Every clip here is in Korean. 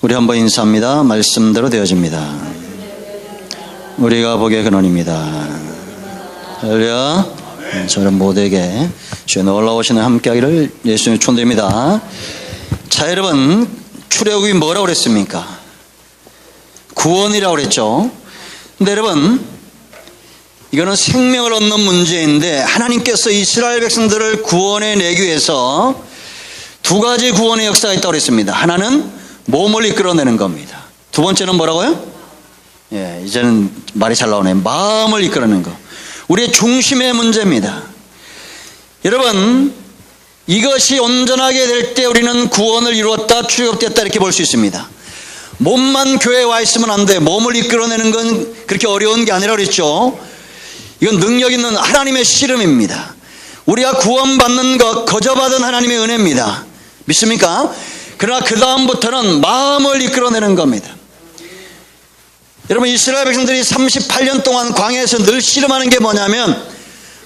우리 한번 인사합니다. 말씀대로 되어집니다. 우리가 복의 근원입니다. 할렐루야. 저는 모두에게 주의 놀라우시는 함께하기를 예수님 촌드립니다. 자, 여러분, 출애굽이 뭐라고 그랬습니까? 구원이라고 그랬죠. 근데 여러분, 이거는 생명을 얻는 문제인데 하나님께서 이스라엘 백성들을 구원해 내기 위해서 두 가지 구원의 역사가 있다고 그랬습니다. 하나는 몸을 이끌어내는 겁니다. 두 번째는 뭐라고요? 이제는 말이 잘 나오네요. 마음을 이끌어내는 거. 우리의 중심의 문제입니다. 여러분, 이것이 온전하게 될 때 우리는 구원을 이루었다, 출애굽됐다 이렇게 볼 수 있습니다. 몸만 교회에 와 있으면 안 돼. 몸을 이끌어내는 건 그렇게 어려운 게 아니라 그랬죠. 이건 능력 있는 하나님의 씨름입니다. 우리가 구원받는 것, 거저받은 하나님의 은혜입니다. 믿습니까? 그러나 그 다음부터는 마음을 이끌어내는 겁니다. 여러분, 이스라엘 백성들이 38년 동안 광야에서 늘 씨름하는 게 뭐냐면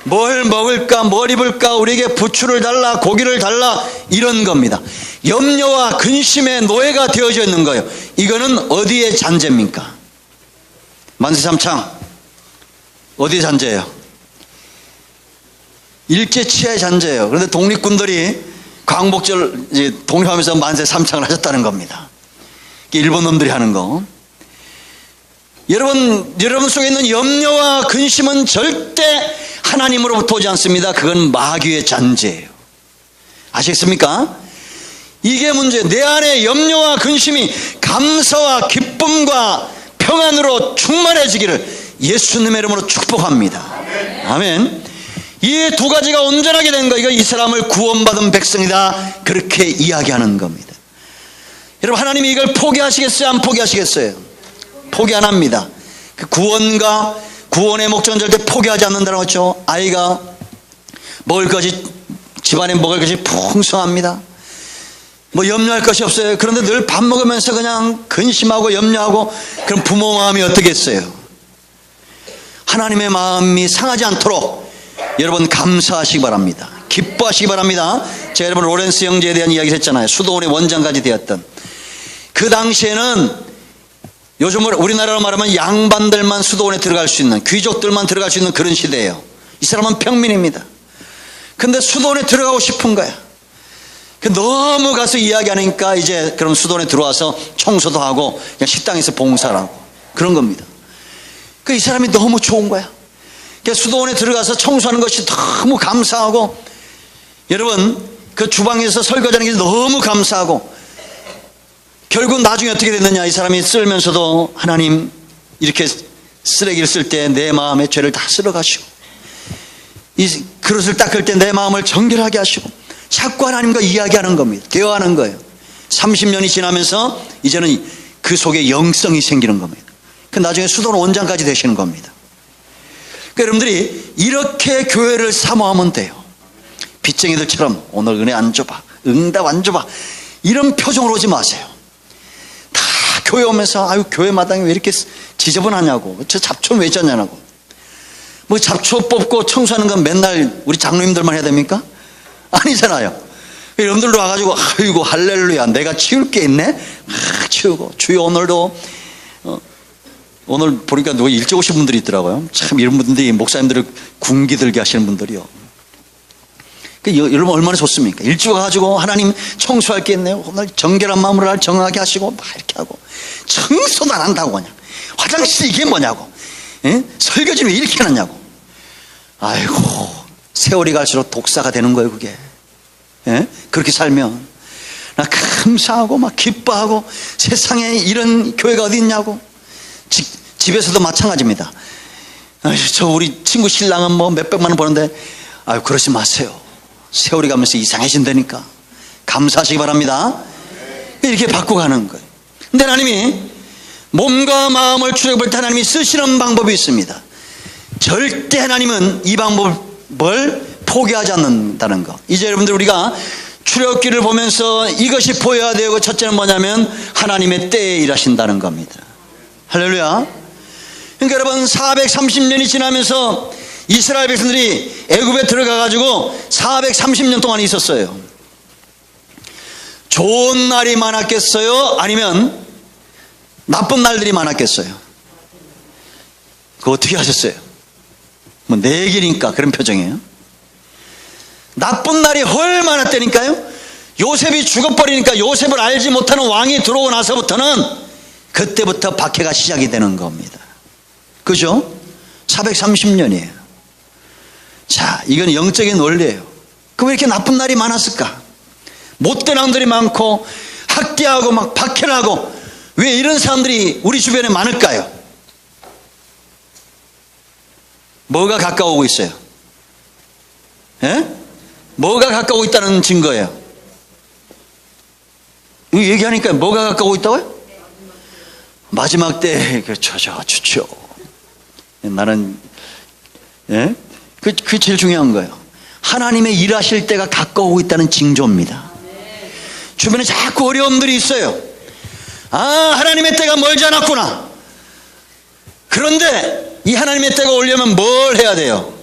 뭘 먹을까, 뭘 입을까, 우리에게 부추를 달라, 고기를 달라, 이런 겁니다. 염려와 근심의 노예가 되어져 있는 거예요. 이거는 어디의 잔재입니까? 만세삼창 어디의 잔재예요? 일제치하의 잔재예요. 그런데 독립군들이 광복절 독립하면서 만세삼창을 하셨다는 겁니다. 일본 놈들이 하는 거. 여러분 속에 있는 염려와 근심은 절대 하나님으로부터 오지 않습니다. 그건 마귀의 잔재예요. 아시겠습니까? 이게 문제. 내 안에 염려와 근심이 감사와 기쁨과 평안으로 충만해지기를 예수님의 이름으로 축복합니다. 아멘. 이 두 가지가 온전하게 된 거, 이거 이 사람을 구원받은 백성이다, 그렇게 이야기하는 겁니다. 여러분, 하나님이 이걸 포기하시겠어요? 안 포기하시겠어요? 포기 안 합니다. 그 구원과 구원의 목적은 절대 포기하지 않는다는 거죠. 아이가 먹을 것이, 집안에 먹을 것이 풍성합니다. 뭐 염려할 것이 없어요. 그런데 늘 밥 먹으면서 그냥 근심하고 염려하고, 그럼 부모 마음이 어떻겠어요? 하나님의 마음이 상하지 않도록 여러분 감사하시기 바랍니다. 기뻐하시기 바랍니다. 제가 여러분 로렌스 형제에 대한 이야기를 했잖아요. 수도원의 원장까지 되었던. 그 당시에는 요즘 우리나라로 말하면 양반들만 수도원에 들어갈 수 있는, 귀족들만 들어갈 수 있는 그런 시대예요. 이 사람은 평민입니다. 근데 수도원에 들어가고 싶은 거야. 너무 가서 이야기하니까 이제 그럼 수도원에 들어와서 청소도 하고 그냥 식당에서 봉사를 하고 그런 겁니다. 이 사람이 너무 좋은 거야. 수도원에 들어가서 청소하는 것이 너무 감사하고, 여러분 그 주방에서 설거지하는 게 너무 감사하고, 결국 나중에 어떻게 됐느냐, 이 사람이 쓸면서도 하나님 이렇게 쓰레기를 쓸 때 내 마음의 죄를 다 쓸어가시고, 이 그릇을 닦을 때 내 마음을 정결하게 하시고, 자꾸 하나님과 이야기하는 겁니다. 대화하는 거예요. 30년이 지나면서 이제는 그 속에 영성이 생기는 겁니다. 나중에 수도원 원장까지 되시는 겁니다. 여러분들이 이렇게 교회를 사모하면 돼요. 빚쟁이들처럼 오늘 은혜 안 줘봐, 응답 안 줘봐, 이런 표정으로 오지 마세요. 다 교회 오면서 아유 교회 마당이 왜 이렇게 지저분하냐고, 저 잡초는 왜 졌냐고. 뭐 잡초 뽑고 청소하는 건 맨날 우리 장로님들만 해야 됩니까? 아니잖아요. 여러분들도 와가지고 아이고 할렐루야 내가 치울 게 있네, 치우고, 주여 오늘도 오늘 보니까 누가 일찍 오신 분들이 있더라고요. 참 이런 분들이 목사님들을 군기 들게 하시는 분들이요. 여러분 얼마나 좋습니까? 일찍 와가지고 하나님 청소할 게 있네요. 오늘 정결한 마음으로 날 정하게 하시고 막 이렇게 하고, 청소도 안 한다고 그냥. 화장실 이게 뭐냐고. 설거지는 왜 이렇게 해놨냐고. 아이고 세월이 갈수록 독사가 되는 거예요 그게. 그렇게 살면 나 감사하고 막 기뻐하고, 세상에 이런 교회가 어디 있냐고. 집에서도 마찬가지입니다. 저 우리 친구 신랑은 뭐 몇백만 원 버는데, 아유 그러지 마세요. 세월이 가면서 이상해진다니까. 감사하시기 바랍니다. 이렇게 바꿔가는 거예요. 근데 하나님이 몸과 마음을 출애굽할 때 하나님이 쓰시는 방법이 있습니다. 절대 하나님은 이 방법을 포기하지 않는다는 거. 이제 여러분들 우리가 출애굽기를 보면서 이것이 보여야 되고, 첫째는 뭐냐면 하나님의 때에 일하신다는 겁니다. 할렐루야. 그러니까 여러분 430년이 지나면서 이스라엘 백성들이 애굽에 들어가가지고 430년 동안 있었어요. 좋은 날이 많았겠어요? 아니면 나쁜 날들이 많았겠어요? 그거 어떻게 하셨어요? 뭐 내 얘기니까 그런 표정이에요. 나쁜 날이 헐 많았다니까요. 요셉이 죽어버리니까 요셉을 알지 못하는 왕이 들어오고 나서부터는 그때부터 박해가 시작이 되는 겁니다. 그죠? 430년이에요. 자, 이건 영적인 원리예요. 그럼 왜 이렇게 나쁜 날이 많았을까? 못된 왕들이 많고 학대하고 막 박해를 하고 왜 이런 사람들이 우리 주변에 많을까요? 뭐가 가까워오고 있어요? 예? 뭐가 가까워오고 있다는 증거예요? 이거 얘기하니까 뭐가 가까워오고 있다고요? 마지막 때 좋죠. 나는 예? 그게 제일 중요한 거예요. 하나님의 일하실 때가 가까워오고 있다는 징조입니다. 주변에 자꾸 어려움들이 있어요. 하나님의 때가 멀지 않았구나. 그런데 이 하나님의 때가 오려면 뭘 해야 돼요?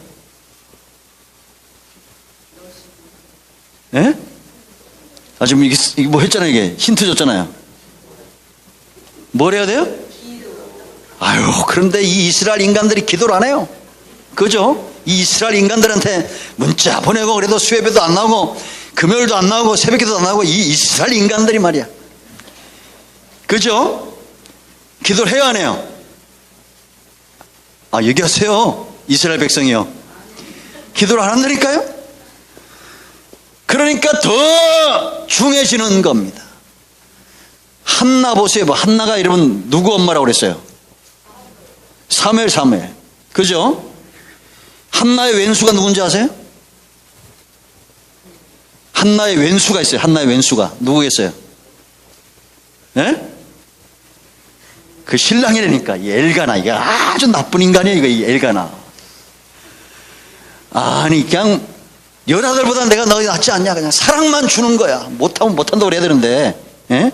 예? 지금 이게 뭐 했잖아요. 이게 힌트 줬잖아요. 뭘 해야 돼요? 그런데 이 이스라엘 인간들이 기도를 안 해요. 그죠? 이 이스라엘 인간들한테 문자 보내고 그래도 수요예배도 안 나오고 금요일도 안 나오고 새벽기도도 안 나오고 이 이스라엘 인간들이 말이야. 그죠? 기도를 해요, 안 해요? 얘기하세요. 이스라엘 백성이요. 기도를 안 한다니까요? 그러니까 더 중해지는 겁니다. 한나 보세요. 한나가 여러분 누구 엄마라고 그랬어요? 사무엘. 그죠? 한나의 왼수가 누군지 아세요? 한나의 왼수가 있어요. 한나의 왼수가 누구겠어요? 예? 그 신랑이라니까. 이 엘가나. 이게 아주 나쁜 인간이에요. 이 엘가나. 아니 그냥 여자들보다 내가 너희 낫지 않냐. 그냥 사랑만 주는 거야. 못하면 못한다고 그래야 되는데, 예?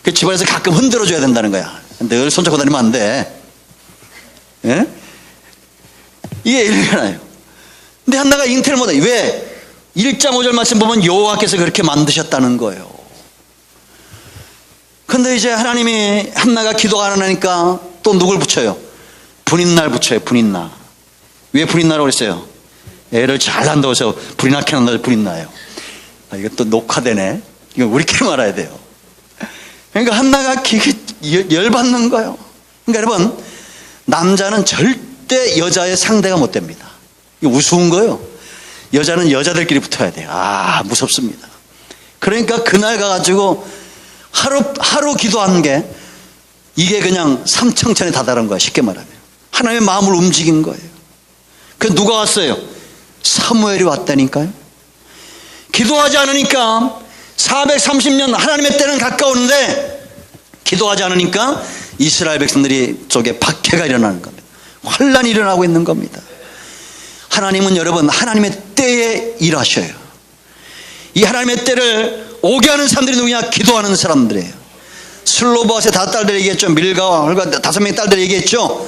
그 집안에서 가끔 흔들어줘야 된다는 거야. 늘 손잡고 다니면 안 돼. 예? 이게 엘가나예요. 근데 한나가 잉태를 못해. 왜? 1장 5절 말씀 보면 여호와께서 그렇게 만드셨다는 거예요. 근데 이제 하나님이 한나가 기도가 안 하니까 또 누굴 붙여요? 분인날 붙여요. 분인날. 왜 분인날이라고 그랬어요? 애를 잘 낳는다고 해서 불이 나게 한다고 분인나요. 이거 또 녹화되네. 이거 우리끼리 말아야 돼요. 그러니까 한나가 열받는 거예요. 그러니까 여러분, 남자는 절대 여자의 상대가 못 됩니다. 이거 우스운 거예요. 여자는 여자들끼리 붙어야 돼요. 무섭습니다. 그러니까 그날 가가지고 하루 기도한 게 이게 그냥 삼청천에 다다른 거야. 쉽게 말하면 하나님의 마음을 움직인 거예요. 그 누가 왔어요? 사무엘이 왔다니까요. 기도하지 않으니까 430년 하나님의 때는 가까우는데 기도하지 않으니까 이스라엘 백성들이 쪽에 박해가 일어나는 겁니다. 환란이 일어나고 있는 겁니다. 하나님은 여러분 하나님의 때에 일하셔요. 이 하나님의 때를 오게 하는 사람들이 누구냐? 기도하는 사람들이에요. 슬로보아스의 5딸들 얘기했죠. 밀가와 헐과 5명의 딸들 얘기했죠.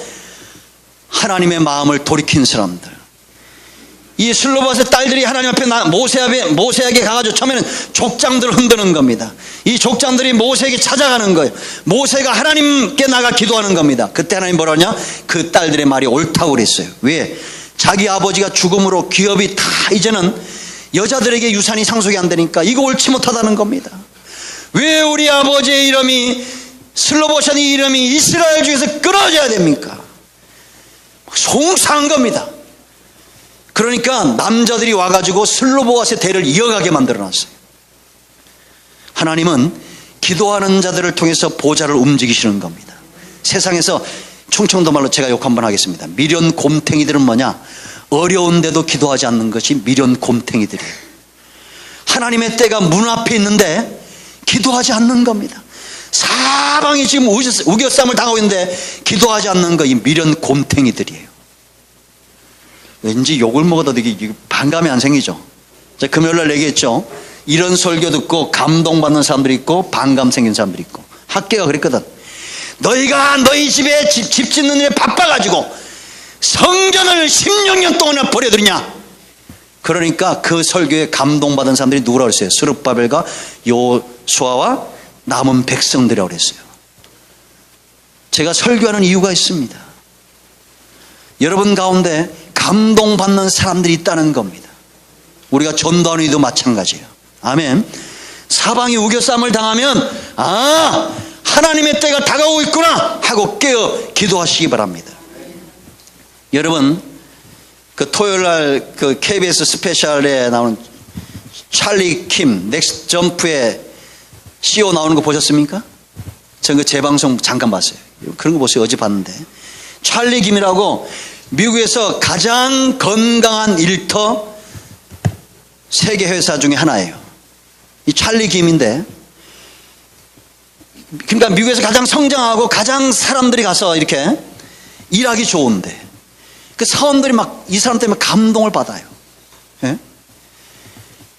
하나님의 마음을 돌이킨 사람들. 이 슬로보아스의 딸들이 하나님 앞에 모세에게 가가지고 처음에는 족장들을 흔드는 겁니다. 이 족장들이 모세에게 찾아가는 거예요. 모세가 하나님께 나가 기도하는 겁니다. 그때 하나님 뭐라 하냐? 그 딸들의 말이 옳다고 그랬어요. 왜? 자기 아버지가 죽음으로 기업이 다 이제는 여자들에게 유산이 상속이 안 되니까 이거 옳지 못하다는 겁니다. 왜 우리 아버지의 이름이 슬로보션의 이름이 이스라엘 중에서 끊어져야 됩니까? 송사한 겁니다. 그러니까 남자들이 와가지고 슬로보아스의 대를 이어가게 만들어놨어요. 하나님은 기도하는 자들을 통해서 보좌를 움직이시는 겁니다. 세상에서 충청도 말로 제가 욕 한번 하겠습니다. 미련 곰탱이들은 뭐냐? 어려운데도 기도하지 않는 것이 미련 곰탱이들이에요. 하나님의 때가 문 앞에 있는데 기도하지 않는 겁니다. 사방이 지금 우겨쌈을 당하고 있는데 기도하지 않는 거 이 미련 곰탱이들이에요. 왠지 욕을 먹어도 되게 반감이 안 생기죠. 제가 금요일날 얘기했죠. 이런 설교 듣고 감동받는 사람들이 있고 반감 생긴 사람들이 있고. 학계가 그랬거든. 너희가 너희 집에 집 짓는 일에 바빠가지고 성전을 16년 동안이나 버려두냐. 그러니까 그 설교에 감동받은 사람들이 누구라고 그랬어요? 스룹바벨과 요수아와 남은 백성들이라고 그랬어요. 제가 설교하는 이유가 있습니다. 여러분 가운데 감동받는 사람들이 있다는 겁니다. 우리가 전도하는 이도 마찬가지예요. 아멘. 사방이 우겨쌈을 당하면 하나님의 때가 다가오고 있구나 하고 깨어 기도하시기 바랍니다. 여러분 그 토요일날 그 KBS 스페셜에 나오는 찰리 킴 넥스트 점프의 CEO 나오는 거 보셨습니까? 전 그 재방송 잠깐 봤어요. 그런 거 보세요. 어제 봤는데 찰리 김이라고 미국에서 가장 건강한 일터 세계 회사 중에 하나예요. 이 찰리 김인데, 그러니까 미국에서 가장 성장하고 가장 사람들이 가서 이렇게 일하기 좋은데 그 사원들이 막 이 사람 때문에 감동을 받아요. 예?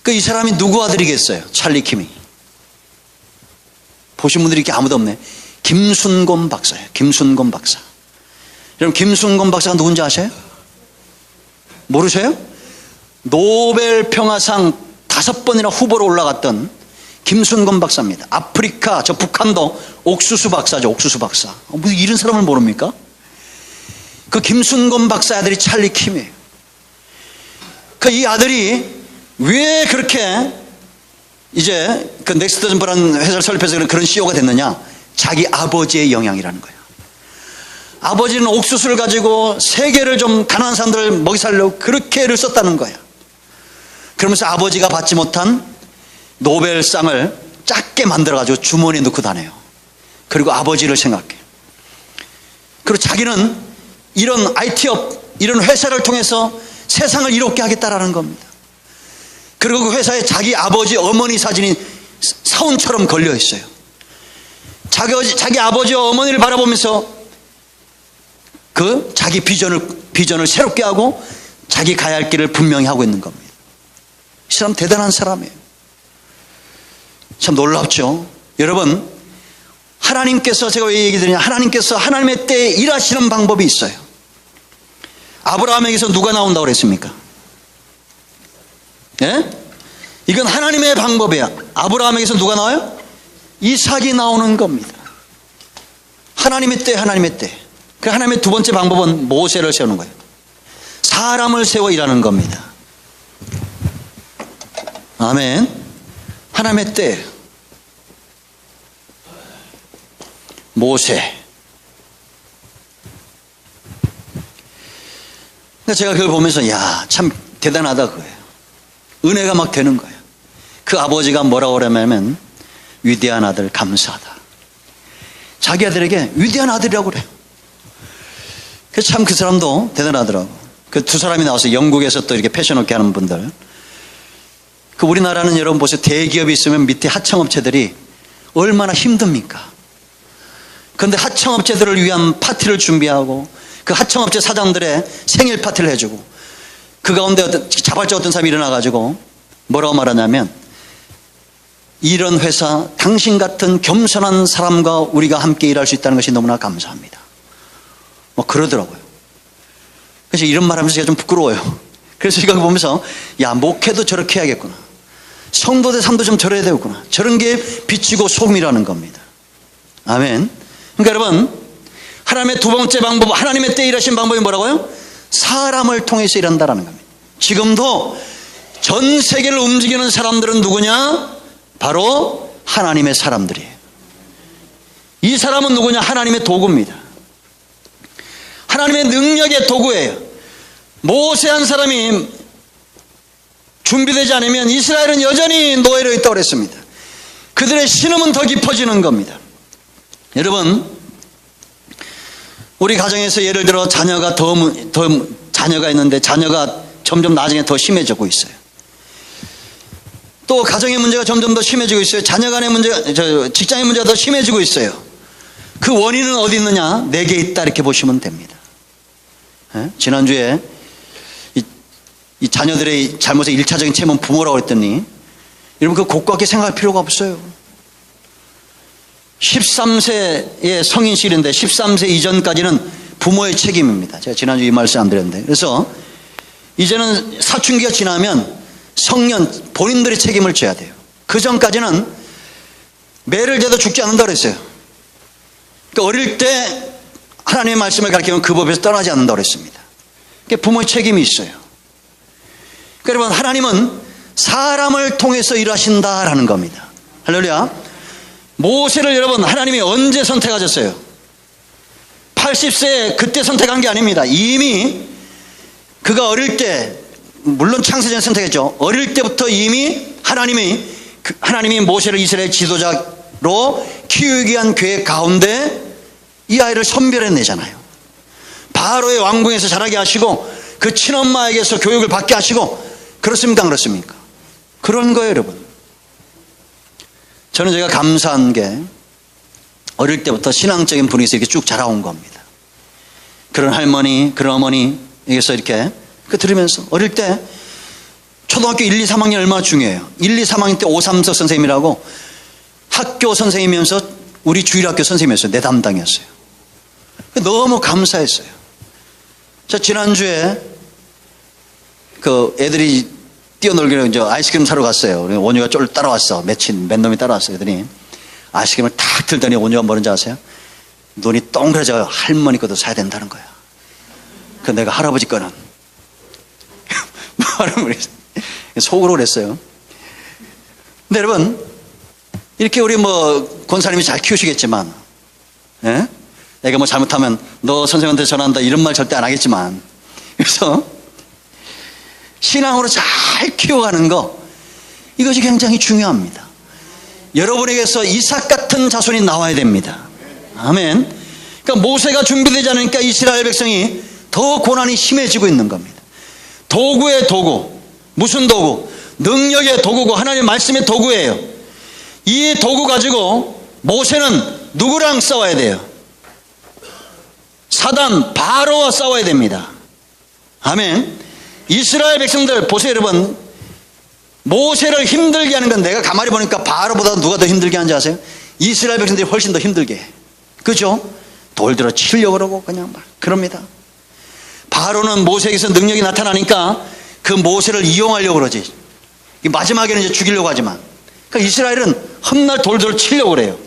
그 이 사람이 누구 아들이겠어요? 찰리 킴이. 보신 분들이 이렇게 아무도 없네. 김순곤 박사예요. 김순곤 박사. 여러분 김순곤 박사가 누군지 아세요? 모르세요? 노벨 평화상 5번이나 후보로 올라갔던 김순곤 박사입니다. 아프리카 저 북한도 옥수수 박사죠. 옥수수 박사. 무슨 이런 사람을 모릅니까? 그 김순곤 박사 아들이 찰리 킴이에요. 그 이 아들이 왜 그렇게 이제 그 넥스트 점프라는 회사를 설립해서 그런 CEO가 됐느냐? 자기 아버지의 영향이라는 거예요. 아버지는 옥수수를 가지고 세계를 좀 가난한 사람들을 먹이 살려고 그렇게 애를 썼다는 거예요. 그러면서 아버지가 받지 못한 노벨상을 작게 만들어가지고 주머니에 넣고 다녀요. 그리고 아버지를 생각해. 그리고 자기는 이런 IT업, 이런 회사를 통해서 세상을 이롭게 하겠다라는 겁니다. 그리고 그 회사에 자기 아버지, 어머니 사진이 사원처럼 걸려 있어요. 자기 아버지와 어머니를 바라보면서 그 자기 비전을 새롭게 하고 자기 가야 할 길을 분명히 하고 있는 겁니다. 이 사람 대단한 사람이에요. 참 놀랍죠. 여러분 하나님께서, 제가 왜 얘기 드리냐, 하나님께서 하나님의 때에 일하시는 방법이 있어요. 아브라함에게서 누가 나온다고 그랬습니까? 예? 이건 하나님의 방법이야. 아브라함에게서 누가 나와요? 이삭이 나오는 겁니다. 하나님의 때, 하나님의 때. 그 하나님의 두 번째 방법은 모세를 세우는 거예요. 사람을 세워 일하는 겁니다. 아멘. 하나님의 때 모세. 제가 그걸 보면서 야, 참 대단하다 그거예요. 은혜가 막 되는 거예요. 그 아버지가 뭐라고 그러냐면 위대한 아들 감사하다. 자기 아들에게 위대한 아들이라고 그래요. 그래서 참 그 사람도 대단하더라고. 그 두 사람이 나와서 영국에서 또 이렇게 패션업계 하는 분들. 그 우리나라는 여러분 보세요. 대기업이 있으면 밑에 하청업체들이 얼마나 힘듭니까? 그런데 하청업체들을 위한 파티를 준비하고 그 하청업체 사장들의 생일 파티를 해주고 그 가운데 자발적 어떤 사람이 일어나가지고 뭐라고 말하냐면 이런 회사, 당신 같은 겸손한 사람과 우리가 함께 일할 수 있다는 것이 너무나 감사합니다. 뭐 그러더라고요. 그래서 이런 말 하면서 제가 좀 부끄러워요. 그래서 제가 보면서 야, 목회도 저렇게 해야겠구나. 성도들 삶도 좀 저래야 되겠구나. 저런 게 빛이고 소금이라는 겁니다. 아멘. 그러니까 여러분 하나님의 두 번째 방법, 하나님의 때 일하신 방법이 뭐라고요? 사람을 통해서 일한다라는 겁니다. 지금도 전 세계를 움직이는 사람들은 누구냐? 바로 하나님의 사람들이에요. 이 사람은 누구냐? 하나님의 도구입니다. 하나님의 능력의 도구예요. 모세 한 사람이 준비되지 않으면 이스라엘은 여전히 노예로 있다고 그랬습니다. 그들의 신음은 더 깊어지는 겁니다. 여러분 우리 가정에서 예를 들어 자녀가 자녀가 있는데 자녀가 점점 나중에 더 심해지고 있어요. 또 가정의 문제가 점점 더 심해지고 있어요. 자녀 간의 문제, 직장의 문제가 더 심해지고 있어요. 그 원인은 어디 있느냐? 내게 있다 이렇게 보시면 됩니다. 예? 지난주에 이 자녀들의 잘못의 1차적인 책임은 부모라고 했더니 여러분 그 고깝게 생각할 필요가 없어요. 13세의 성인실인데 13세 이전까지는 부모의 책임입니다. 제가 지난주 이 말씀 안 드렸는데, 그래서 이제는 사춘기가 지나면 성년 본인들의 책임을 져야 돼요. 그 전까지는 매를 재도 죽지 않는다고 그랬어요. 그러니까 어릴 때 하나님의 말씀을 가르치면 그 법에서 떠나지 않는다고 그랬습니다. 부모의 책임이 있어요. 여러분, 하나님은 사람을 통해서 일하신다라는 겁니다. 할렐루야. 모세를 여러분, 하나님이 언제 선택하셨어요? 80세 그때 선택한 게 아닙니다. 이미 그가 어릴 때, 물론 창세전에 선택했죠. 어릴 때부터 이미 하나님이 모세를 이스라엘 지도자로 키우기 위한 계획 가운데 이 아이를 선별해내잖아요. 바로의 왕궁에서 자라게 하시고 그 친엄마에게서 교육을 받게 하시고, 그렇습니까? 안 그렇습니까? 그런 거예요, 여러분. 저는 제가 감사한 게 어릴 때부터 신앙적인 분위기에서 이렇게 쭉 자라온 겁니다. 그런 할머니, 그런 어머니에게서 이렇게 들으면서 어릴 때 초등학교 1, 2, 3학년 얼마나 중요해요. 1, 2, 3학년 때 오삼석 선생님이라고 학교 선생님이면서 우리 주일학교 선생님이었어요. 내 담당이었어요. 너무 감사했어요. 저 지난주에 그 애들이 뛰어놀기로 이제 아이스크림 사러 갔어요. 원유가 쫄 따라왔어. 몇 놈이 따라왔어요. 그러더니 아이스크림을 탁 들더니 원유가 뭐는지 아세요? 눈이 동그래져 할머니 것도 사야 된다는 거야. 그 내가 할아버지 거는 속으로 그랬어요. 근데 여러분, 이렇게 우리 권사님이 잘 키우시겠지만, 예? 내가 잘못하면 너 선생님한테 전한다 이런 말 절대 안 하겠지만, 그래서 신앙으로 잘 키워가는 거, 이것이 굉장히 중요합니다. 여러분에게서 이삭 같은 자손이 나와야 됩니다. 아멘. 그러니까 모세가 준비되지 않으니까 이스라엘 백성이 더 고난이 심해지고 있는 겁니다. 도구의 도구. 무슨 도구? 능력의 도구고 하나님의 말씀의 도구예요. 이 도구 가지고 모세는 누구랑 싸워야 돼요? 사단 바로와 싸워야 됩니다. 아멘. 이스라엘 백성들 보세요, 여러분. 모세를 힘들게 하는 건 내가 가만히 보니까 바로보다 누가 더 힘들게 하는지 아세요? 이스라엘 백성들이 훨씬 더 힘들게 해. 그죠? 돌 들어 치려고 그러고 그냥 막 그럽니다. 바로는 모세에게서 능력이 나타나니까 그 모세를 이용하려고 그러지. 마지막에는 이제 죽이려고 하지만, 그러니까 이스라엘은 험날 돌 들어 치려고 그래요.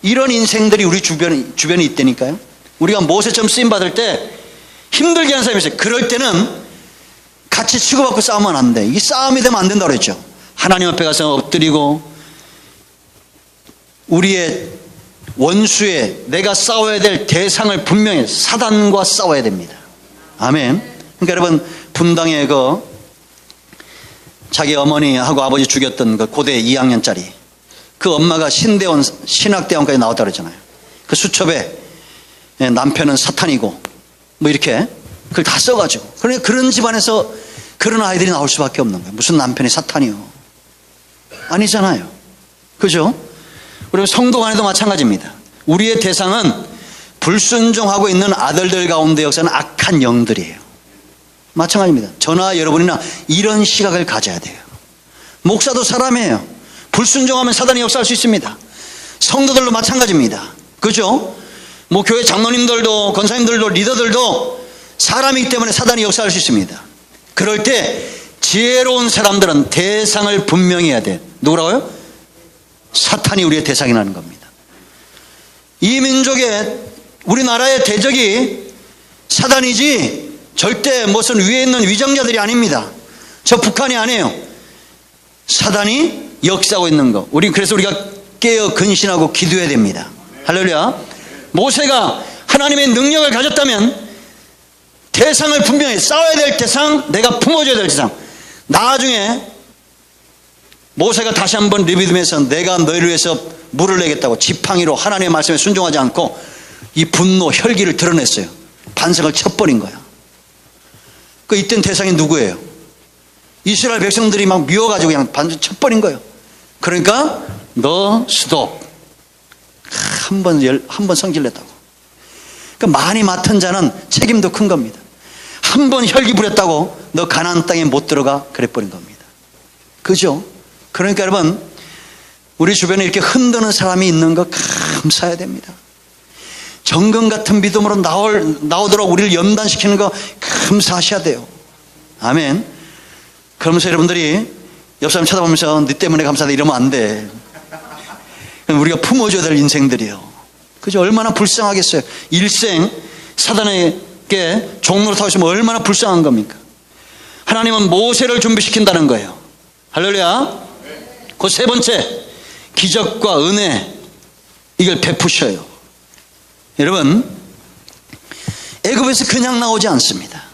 이런 인생들이 우리 주변에 있다니까요. 우리가 모세처럼 쓰임받을 때 힘들게 하는 사람이 있어요. 그럴 때는 같이 치고받고 싸우면 안 돼. 이게 싸움이 되면 안 된다고 그랬죠. 하나님 앞에 가서 엎드리고 우리의 원수의 내가 싸워야 될 대상을 분명히 사단과 싸워야 됩니다. 아멘. 그러니까 여러분, 분당에 자기 어머니하고 아버지 죽였던 그 고대 2학년짜리 그 엄마가 신학대원까지 나왔다 그랬잖아요. 그 수첩에 남편은 사탄이고 이렇게 그걸 다 써가지고, 그러니까 그런 집안에서 그런 아이들이 나올 수밖에 없는 거예요. 무슨 남편이 사탄이요? 아니잖아요. 그죠? 우리 성도 간에도 마찬가지입니다. 우리의 대상은 불순종하고 있는 아들들 가운데 역사는 악한 영들이에요. 마찬가지입니다. 저나 여러분이나 이런 시각을 가져야 돼요. 목사도 사람이에요. 불순종하면 사단이 역사할 수 있습니다. 성도들도 마찬가지입니다. 그죠? 교회 장로님들도 권사님들도 리더들도 사람이기 때문에 사단이 역사할 수 있습니다. 그럴 때 지혜로운 사람들은 대상을 분명히 해야 돼요. 누구라고요? 사탄이 우리의 대상이라는 겁니다. 이 민족의 우리나라의 대적이 사단이지 절대 무슨 위에 있는 위정자들이 아닙니다. 저 북한이 아니에요. 사단이 역사하고 있는 거. 그래서 우리가 깨어 근신하고 기도해야 됩니다. 할렐루야. 모세가 하나님의 능력을 가졌다면 대상을 분명히 싸워야 될 대상, 내가 품어줘야 될 대상. 나중에 모세가 다시 한번 리비듬에서 내가 너희를 위해서 물을 내겠다고 지팡이로 하나님의 말씀에 순종하지 않고 이 분노, 혈기를 드러냈어요. 반성을 쳐버린 거야. 이땐 대상이 누구예요? 이스라엘 백성들이 막 미워가지고 그냥 반성 쳐버린 거예요. 그러니까 너 스톱. 한 번 성질냈다고. 그러니까 많이 맡은 자는 책임도 큰 겁니다. 한 번 혈기 부렸다고 너 가나안 땅에 못 들어가 그래버린 겁니다. 그죠? 그러니까 여러분, 우리 주변에 이렇게 흔드는 사람이 있는 거 감사해야 됩니다. 정금 같은 믿음으로 나오도록 우리를 연단시키는 거 감사하셔야 돼요. 아멘. 그러면서 여러분들이 옆 사람 쳐다보면서 네 때문에 감사하다 이러면 안 돼. 우리가 품어줘야 될 인생들이요. 그죠? 얼마나 불쌍하겠어요. 일생 사단에게 종로로 타오시면 얼마나 불쌍한 겁니까? 하나님은 모세를 준비시킨다는 거예요. 할렐루야. 그 세 번째, 기적과 은혜, 이걸 베푸셔요. 여러분, 애굽에서 그냥 나오지 않습니다.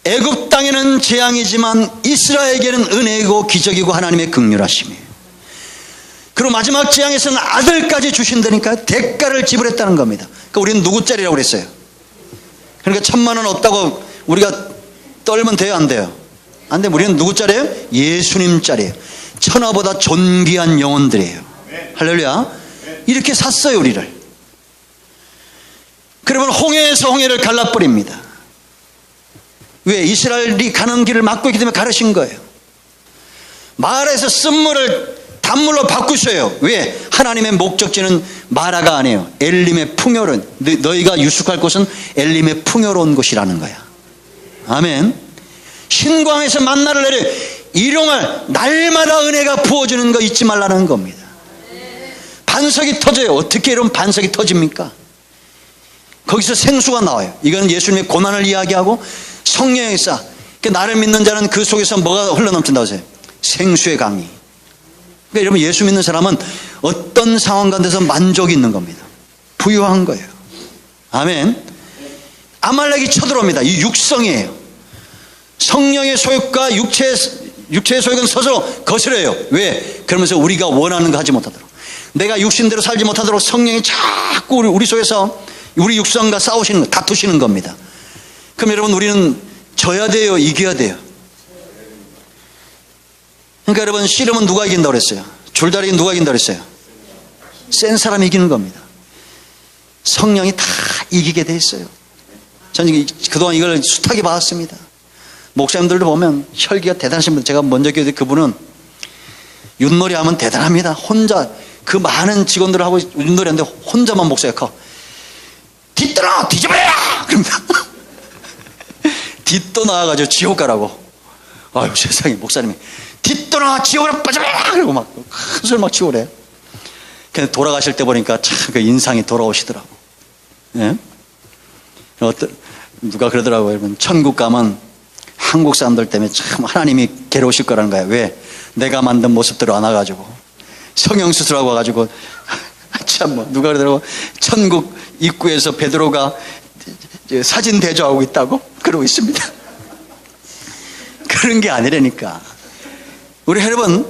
애굽 땅에는 재앙이지만 이스라엘에게는 은혜이고 기적이고 하나님의 긍휼하심이에요. 그리고 마지막 재앙에서는 아들까지 주신다니까 대가를 지불했다는 겁니다. 그러니까 우리는 누구 짤이라고 그랬어요? 그러니까 1,000,000원 없다고 우리가 떨면 돼요, 안 돼요? 안 돼요. 우리는 누구 짤이에요? 예수님 짤이에요. 천하보다 존귀한 영혼들이에요. 할렐루야. 이렇게 샀어요, 우리를. 그러면 홍해에서 홍해를 갈라버립니다. 왜? 이스라엘이 가는 길을 막고 있기 때문에 가르신 거예요. 마라에서 쓴물을 단물로 바꾸셔요. 왜? 하나님의 목적지는 마라가 아니에요. 엘림의 풍요로운, 너희가 유숙할 곳은 엘림의 풍요로운 곳이라는 거야. 아멘. 신광에서 만나를 내려 일용할 날마다 은혜가 부어지는 거 잊지 말라는 겁니다. 반석이 터져요. 어떻게 이런 반석이 터집니까? 거기서 생수가 나와요. 이건 예수님의 고난을 이야기하고 성령의 역사. 나를 믿는 자는 그 속에서 뭐가 흘러넘친다고 하세요? 생수의 강이. 그러니까 여러분, 예수 믿는 사람은 어떤 상황 가운데서 만족이 있는 겁니다. 부유한 거예요. 아멘. 아말렉이 쳐들어옵니다. 이 육성이에요. 성령의 소욕과 육체의 소욕은 서로 거스려요. 왜? 그러면서 우리가 원하는 거 하지 못하도록, 내가 육신대로 살지 못하도록 성령이 자꾸 우리 속에서 우리 육성과 싸우시는 거, 다투시는 겁니다. 그럼 여러분, 우리는 져야 돼요, 이겨야 돼요? 그러니까 여러분, 씨름은 누가 이긴다고 그랬어요? 줄다리기는 누가 이긴다고 그랬어요? 센 사람이 이기는 겁니다. 성령이 다 이기게 돼 있어요. 저는 그동안 이걸 숱하게 받았습니다. 목사님들도 보면 혈기가 대단하신 분, 제가 먼저 기억해 그분은 윷놀이 하면 대단합니다. 혼자 그 많은 직원들하고 윷놀이 하는데 혼자만 목사역하고 뒷떠나 뒤집어라! 그럽니다. 뒷떠 나와가지고 지옥 가라고. 아유, 세상에, 목사님이 뒷떠나 지옥으로 빠져라! 그러고 막 큰 소리 막 치고 그래. 근데 돌아가실 때 보니까 참 그 인상이 돌아오시더라고. 예? 누가 그러더라고요. 여러분, 천국 가면 한국 사람들 때문에 참 하나님이 괴로우실 거라는 거야. 왜? 내가 만든 모습대로 안 와가지고 성형수술하고 와가지고 참 뭐 누가 그러더라고. 천국 입구에서 베드로가 사진 대조하고 있다고 그러고 있습니다. 그런 게 아니라니까. 우리 여러분,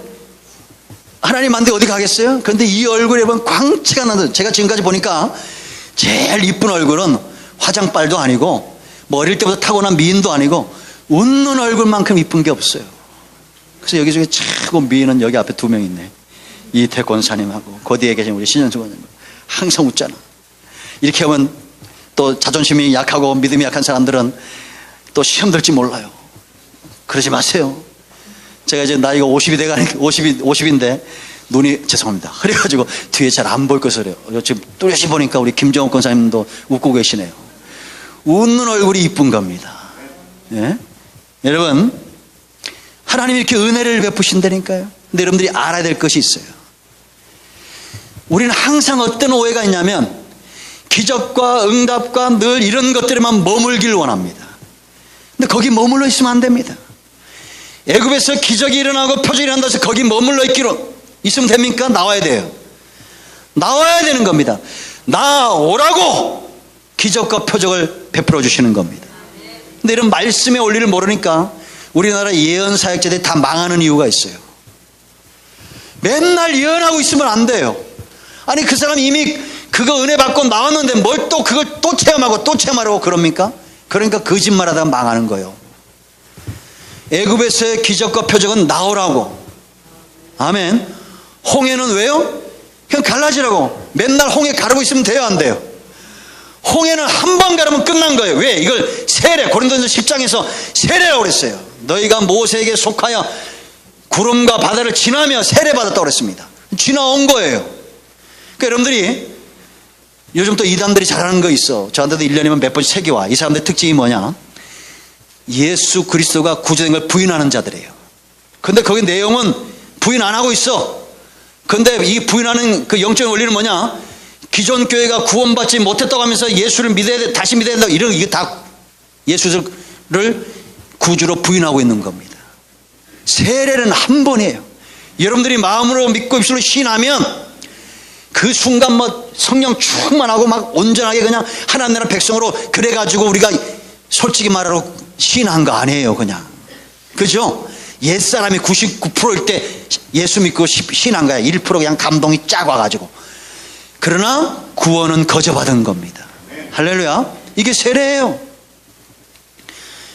하나님한테 어디 가겠어요? 그런데 이 얼굴에 보면 광채가 나는, 제가 지금까지 보니까 제일 이쁜 얼굴은 화장빨도 아니고 뭐 어릴 때부터 타고난 미인도 아니고 웃는 얼굴만큼 이쁜 게 없어요. 그래서 여기저기 최고 미인은 여기 앞에 2명 있네. 이태 권사님하고 그 뒤에 계신 우리 신현수 권사님. 항상 웃잖아. 이렇게 하면 또 자존심이 약하고 믿음이 약한 사람들은 또 시험 들지 몰라요. 그러지 마세요. 제가 이제 나이가 50이 돼가니까 50인데 눈이, 죄송합니다, 그래가지고 뒤에 잘 안 볼 것을 해요. 지금 뚜렷이 보니까 우리 김정욱 권사님도 웃고 계시네요. 웃는 얼굴이 이쁜 겁니다. 예? 여러분, 하나님이 이렇게 은혜를 베푸신다니까요. 근데 여러분들이 알아야 될 것이 있어요. 우리는 항상 어떤 오해가 있냐면 기적과 응답과 늘 이런 것들에만 머물길 원합니다. 근데 거기 머물러 있으면 안 됩니다. 애굽에서 기적이 일어나고 표적이 일어난다 해서 거기 머물러 있으면 됩니까? 나와야 돼요. 나와야 되는 겁니다. 나오라고 기적과 표적을 베풀어 주시는 겁니다. 근데 이런 말씀의 원리를 모르니까 우리나라 예언 사역자들이 다 망하는 이유가 있어요. 맨날 예언하고 있으면 안 돼요. 아니, 그 사람이 이미 그거 은혜 받고 나왔는데 뭘 또 그걸 또 체험하고 또 체험하라고 그럽니까? 그러니까 거짓말하다가 망하는 거예요. 애굽에서의 기적과 표적은 나오라고. 아멘. 홍해는 왜요? 그냥 갈라지라고. 맨날 홍해 가르고 있으면 돼요, 안 돼요? 홍해는 한 번 가르면 끝난 거예요. 왜? 이걸 세례, 고린도전서 10장에서 세례라고 그랬어요. 너희가 모세에게 속하여 구름과 바다를 지나며 세례받았다고 그랬습니다. 지나온 거예요. 그러니까 여러분들이 요즘 또 이단들이 잘하는 거 있어. 저한테도 1년이면 몇 번씩 책이 와. 이 사람들의 특징이 뭐냐? 예수 그리스도가 구주된 걸 부인하는 자들이에요. 근데 거기 내용은 부인 안 하고 있어. 근데 이 부인하는 그 영적인 원리는 뭐냐? 기존 교회가 구원받지 못했다고 하면서 예수를 믿어야 돼, 다시 믿어야 된다고, 이런, 이게 다 예수를 구주로 부인하고 있는 겁니다. 세례는 한 번이에요. 여러분들이 마음으로 믿고 입술로 시인하면 그 순간 뭐 성령 충만하고 막 온전하게 그냥 하나님 나라 백성으로 그래가지고 우리가 솔직히 말하러 시인한 거 아니에요, 그냥. 그죠? 옛사람이 99%일 때 예수 믿고 시인한 거야. 1% 그냥 감동이 쫙 와가지고. 그러나 구원은 거저 받은 겁니다. 할렐루야. 이게 세례예요.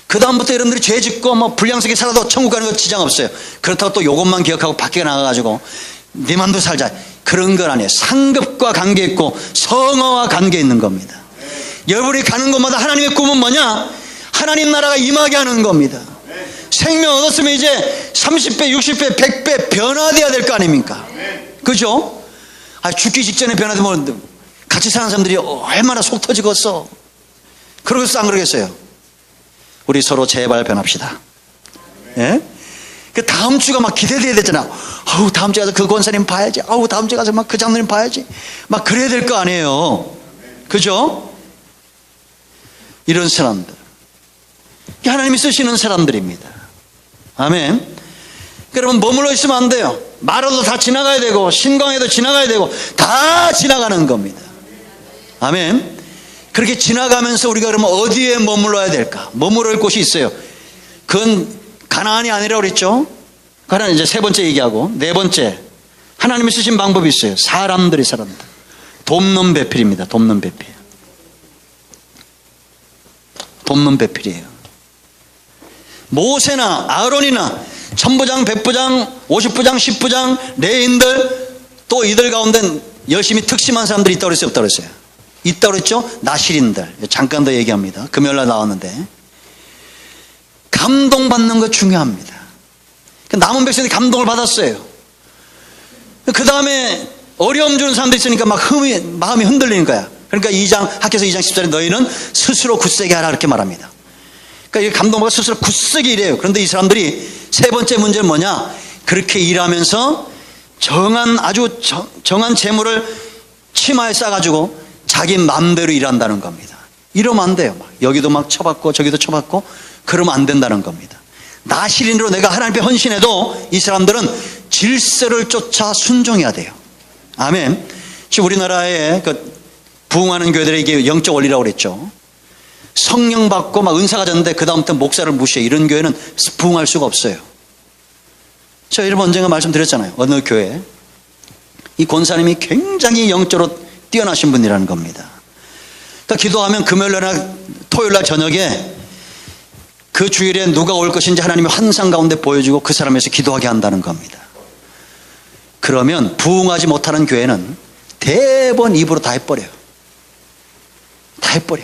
그 다음부터 여러분들이 죄 짓고 뭐 불량석에 살아도 천국 가는 거 지장 없어요. 그렇다고 또 요것만 기억하고 밖에 나가가지고 네 맘대로 살자, 그런 건 아니에요. 상급과 관계 있고 성화와 관계 있는 겁니다. 여러분이 가는 곳마다 하나님의 꿈은 뭐냐? 하나님 나라가 임하게 하는 겁니다. 생명 얻었으면 이제 30배, 60배, 100배 변화돼야 될 거 아닙니까? 그죠? 죽기 직전에 변화되면 같이 사는 사람들이 얼마나 속 터지겠어. 그러겠어, 안 그러겠어요? 우리 서로 제발 변합시다. 예? 그 다음 주가 막 기대돼야 되잖아. 아우, 다음 주에 가서 그 권사님 봐야지. 아우, 다음 주에 가서 막 그 장로님 봐야지. 막 그래야 될 거 아니에요. 그죠? 이런 사람들, 하나님이 쓰시는 사람들입니다. 아멘. 여러분, 머물러 있으면 안 돼요. 마로도 다 지나가야 되고 신광에도 지나가야 되고 다 지나가는 겁니다. 아멘. 그렇게 지나가면서 우리가 그러면 어디에 머물러야 될까? 머무를 곳이 있어요. 그건 가나안이 아니라고 그랬죠. 가나안 이제 세 번째 얘기하고, 네 번째, 하나님이 쓰신 방법이 있어요. 사람들. 돕는 배필입니다. 돕는 배필. 돕는 배필이에요. 모세나 아론이나 천부장, 백부장, 50부장, 10부장, 레인들, 또 이들 가운데 열심히 특심한 사람들이 있다고 그랬어요, 없다고 그랬어요? 있다고 그랬죠? 나실인들. 잠깐 더 얘기합니다. 금요일날 나왔는데, 감동받는 거 중요합니다. 남은 백성이 감동을 받았어요. 그 다음에 어려움 주는 사람들이 있으니까 막 마음이 흔들리는 거야. 그러니까 학개서 2장 10절에 너희는 스스로 굳세게 하라, 이렇게 말합니다. 그러니까 감동받아 스스로 굳세게 일해요. 그런데 이 사람들이 세 번째 문제는 뭐냐? 그렇게 일하면서 아주 정한 재물을 치마에 싸가지고 자기 마음대로 일한다는 겁니다. 이러면 안 돼요. 여기도 막 쳐받고 저기도 쳐받고 그러면 안 된다는 겁니다. 나실인으로 내가 하나님 앞에 헌신해도 이 사람들은 질서를 쫓아 순종해야 돼요. 아멘. 지금 우리나라에 부흥하는 교회들의 이게 영적 원리라고 그랬죠. 성령 받고 막 은사가 졌는데 그 다음부터 목사를 무시해. 이런 교회는 부흥할 수가 없어요. 제가 여러분 언젠가 말씀드렸잖아요. 어느 교회 이 권사님이 굉장히 영적으로 뛰어나신 분이라는 겁니다. 그러니까 기도하면 금요일날 토요일날 저녁에 그 주일에 누가 올 것인지 하나님이 환상 가운데 보여주고 그 사람에서 기도하게 한다는 겁니다. 그러면 부흥하지 못하는 교회는 대부분 입으로 다 해버려요. 다 해버려.